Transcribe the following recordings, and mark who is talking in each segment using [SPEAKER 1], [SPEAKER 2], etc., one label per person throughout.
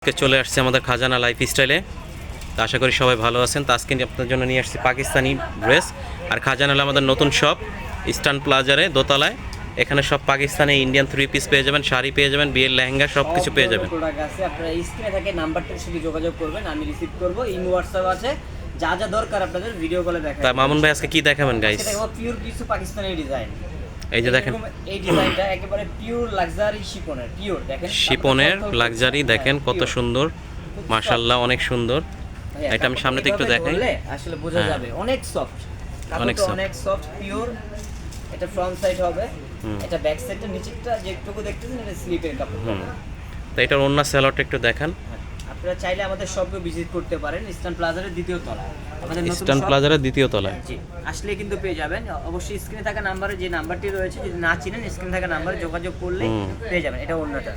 [SPEAKER 1] আজকে চলে আসছে আমাদের খাজানা লাইফস্টাইলে। তো আশা করি সবাই ভালো আছেন। তো আজকে আপনার জন্য নিয়ে আসছি পাকিস্তানি ড্রেস। আর খাজানা হলো আমাদের নতুন শপ, ইস্টার্ন প্লাজারে দোতলায়। এখানে সব পাকিস্তানি ইন্ডিয়ান থ্রি পিস পেয়ে যাবেন, শাড়ি পেয়ে যাবেন, বিয়ের লেহেঙ্গা সব কিছু পেয়ে যাবেন।
[SPEAKER 2] প্রোডাক্ট আছে, আপনারা স্ক্রিনে থাকে নাম্বারটা শুধু যোগাযোগ করবেন, আমি রিসিভ করব। ইন হোয়াটসঅ্যাপ আছে, যা যা দরকার আপনাদের ভিডিও কলে দেখাবো।
[SPEAKER 1] তা মামুন ভাই আজকে কি দেখাবেন গাইস?
[SPEAKER 2] এটা পিওর কিছু পাকিস্তানি ডিজাইন।
[SPEAKER 1] এই যে দেখেন,
[SPEAKER 2] এই ডিজাইনটা একেবারে পিওর লাক্সারি শিপনের, পিওর দেখেন
[SPEAKER 1] শিপনের লাক্সারি দেখেন কত সুন্দর, মাশাআল্লাহ অনেক সুন্দর। এটা আমি সামনে থেকে একটু দেখাই,
[SPEAKER 2] আসলে বোঝা যাবে অনেক সফট, অনেক সফট পিওর। এটা ফ্রন্ট সাইড হবে, এটা ব্যাক সাইডটা নিচেরটা যেটুকু দেখতেছেন এটা স্লিপের কাপড়।
[SPEAKER 1] তো এটার অন্য স্যালোয়ারটা একটু দেখান।
[SPEAKER 2] আপনারা চাইলে আমাদের শপে ভিজিট করতে পারেন, ইস্টার্ন প্লাজারের দ্বিতীয় তলায়। আমাদের নতুন
[SPEAKER 1] ইস্টার্ন প্লাজারের দ্বিতীয় তলায়
[SPEAKER 2] জি, আসলে কিন্তু পেয়ে যাবেন। অবশ্যই স্ক্রিনে থাকা নাম্বারে, যে নাম্বারটি রয়েছে, যদি না চিনেন স্ক্রিনে থাকা নাম্বারে যোগাযোগ করলে পেয়ে যাবেন। এটা ওন্নাটা,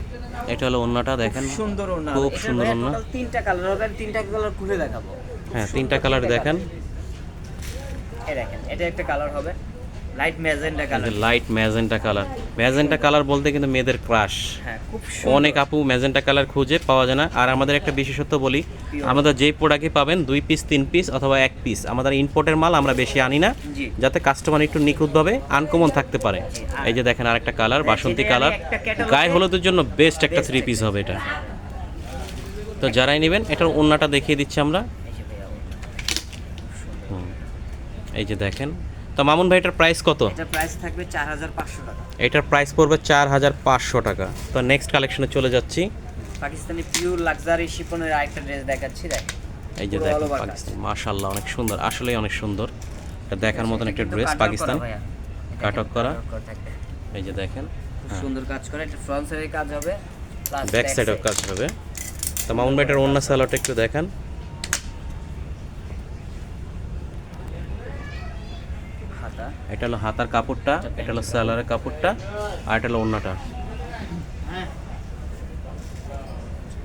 [SPEAKER 1] এটা হলো ওন্নাটা দেখেন,
[SPEAKER 2] সুন্দর ওন্না,
[SPEAKER 1] খুব সুন্দর ওন্না।
[SPEAKER 2] টোটাল তিনটা কালার হবে, তিনটা কালার খুলে দেখাবো।
[SPEAKER 1] হ্যাঁ, তিনটা কালার দেখেন।
[SPEAKER 2] এই দেখেন, এটা একটা কালার হবে light magenta colour.
[SPEAKER 1] Light magenta colour, magenta colour বলতে কিন্তু মেয়েদের ক্রাশ।
[SPEAKER 2] হ্যাঁ, খুব
[SPEAKER 1] অনেক আপু ম্যাজেন্টা কালার খুঁজে পাওয়া যায় না। আর আমাদের একটা বিশেষত্ব বলি, আমাদের যেই প্রোডাক্টই পাবেন 2 পিস 3 পিস অথবা 1 পিস, আমাদের ইম্পোর্টের মাল আমরা বেশি আনি না, যাতে কাস্টমার একটু নিখুঁতভাবে আনকমন থাকতে পারে। এই যে দেখেন আরেকটা কালার, বাসন্তী কালার, গায়ে হলুদের জন্য বেস্ট একটা 3 পিস হবে এটা। তো যারাই নেবেন, এটার ওন্নাটা দেখিয়ে দিচ্ছি আমরা। এই যে দেখেন। তো মামুন ভাই এটার প্রাইস কত?
[SPEAKER 2] এটার প্রাইস থাকবে 4500 টাকা।
[SPEAKER 1] এটার প্রাইস পড়বে 4500 টাকা। তো নেক্সট কালেকশনে চলে যাচ্ছি।
[SPEAKER 2] পাকিস্তানি পিওর লাক্সারি শিফনের আরেকটা ড্রেস দেখাচ্ছি, দেখেন।
[SPEAKER 1] এই যে দেখেন পাকিস্তানি, মাশাআল্লাহ অনেক সুন্দর, আসলেই অনেক সুন্দর। এটা দেখার মতন একটা ড্রেস পাকিস্তান, কাটক করা। এই যে দেখেন,
[SPEAKER 2] সুন্দর কাজ করা। এটা ফ্রন্ট সাইডে কাজ হবে, প্লাস
[SPEAKER 1] ব্যাক সাইডেও কাজ হবে। তো মামুন ভাই এটার ওন্না সালোয়ারটা একটু দেখান। এটা হলো হাতার কাপড়টা, এটা হলো সালোয়ারের কাপড়টা, আর এটা হলো ওন্নাটা।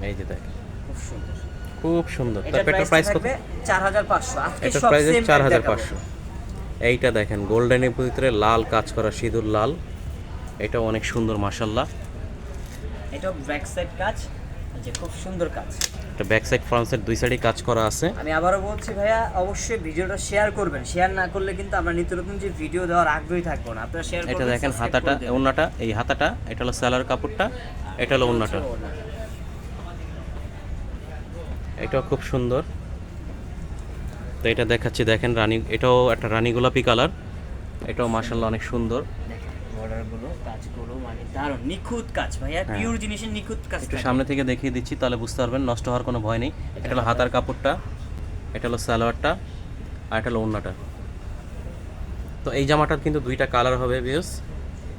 [SPEAKER 1] এই যে দেখেন, খুব সুন্দর। তো এটার প্রাইস কত?
[SPEAKER 2] 4500। আজকে
[SPEAKER 1] এটার
[SPEAKER 2] সব
[SPEAKER 1] প্রাইস
[SPEAKER 2] সেম
[SPEAKER 1] 4500। এইটা দেখেন গোল্ডেনের ভিতরে লাল কাজ করা, সিঁদুর লাল, এটা অনেক সুন্দর মাশাআল্লাহ।
[SPEAKER 2] এটা ব্যাক সাইড কাজ, যে খুব সুন্দর কাজ।
[SPEAKER 1] এটা ব্যাক সাইড ফ্রন্ট সাইড দুই সাইডে কাজ করা আছে।
[SPEAKER 2] আমি আবারও বলছি ভাইয়া, অবশ্যই ভিডিওটা শেয়ার করবেন। শেয়ার না করলে কিন্তু আমরা নিত্য নতুন যে ভিডিও দেওয়ার আগ্রহী থাকবো না। আপনারা শেয়ার করবেন।
[SPEAKER 1] এটা দেখেন হাতাটা, ওন্নাটা, এই হাতাটা, এটা হলো সালোয়ার কাপড়টা, এটা হলো ওন্নাটা। এটাও খুব সুন্দর। তো এটা দেখাচ্ছি, দেখেন রানী, এটাও একটা রানী গোলাপি কালার, এটাও মাশাআল্লাহ অনেক সুন্দর।
[SPEAKER 2] বর্ডারগুলো কাজগুলো মানে দারুণ নিখুঁত কাজ ভাইয়া, পিওর জিনিসের নিখুঁত কাজ।
[SPEAKER 1] একটু সামনে থেকে দেখিয়ে দিচ্ছি, তাহলে বুঝতে পারবেন, নষ্ট হওয়ার কোনো ভয় নেই। এটা হলো হাতার কাপড়টা, এটা হলো সালোয়ারটা, আর এটা হলো ওন্নাটা। তো এই জামাটার কিন্তু দুইটা কালার হবে ভিউস।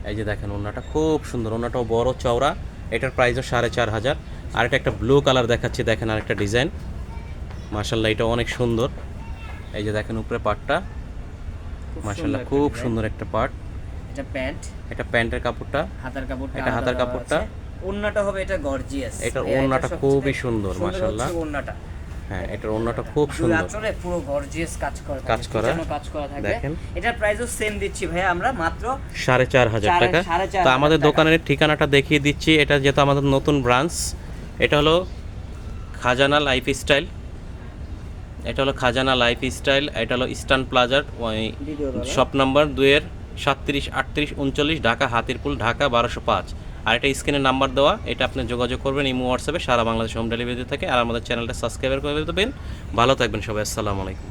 [SPEAKER 1] এই যে দেখেন ওন্নাটা খুব সুন্দর, ওন্নাটাও বড় চওড়া, এটার প্রাইসও 4500। আর এটা একটা ব্লু কালার দেখাচ্ছি, দেখেন আরেকটা ডিজাইন, মাশাআল্লাহ এটা অনেক সুন্দর। এই যে দেখেন উপরে পাটটা, মাশাআল্লাহ খুব সুন্দর একটা পাট।
[SPEAKER 2] এটা প্যান্ট,
[SPEAKER 1] এটা প্যান্টের কাপড়টা,
[SPEAKER 2] হাতার কাপড়টা,
[SPEAKER 1] এটা হাতার কাপড়টা,
[SPEAKER 2] ওন্নাটা হবে এটা গর্জিয়াস।
[SPEAKER 1] এটার ওন্নাটা খুবই সুন্দর মাশাআল্লাহ।
[SPEAKER 2] ওন্নাটা,
[SPEAKER 1] হ্যাঁ এটার ওন্নাটা খুব সুন্দর,
[SPEAKER 2] আসলে পুরো গর্জিয়াস কাজ করা থাকবে।
[SPEAKER 1] দেখেন
[SPEAKER 2] এটার প্রাইসও সেম দিচ্ছি ভাই আমরা, মাত্র
[SPEAKER 1] 4500 টাকা। তো আমাদের দোকানের ঠিকানাটা দেখিয়ে দিচ্ছি। এটা যেহেতু আমাদের নতুন ব্রাঞ্চ, এটা হলো খাজানা লাইফস্টাইল, এটা হলো খাজানা লাইফস্টাইল, এটা হলো ইস্টার্ন প্লাজার শপ নাম্বার 2 37 38 39, ঢাকা হাতিরপুল, ঢাকা 1205। আর এটা স্ক্রিনের নাম্বার দেওয়া, এটা আপনি যোগাযোগ করবেন ইমো হোয়াটসঅ্যাপে, সারা বাংলাদেশ হোম ডেলিভারি থেকে। আর আমাদের চ্যানেলটা সাবস্ক্রাইব করে দেবেন। ভালো থাকবেন সবাই, আসসালামু আলাইকুম।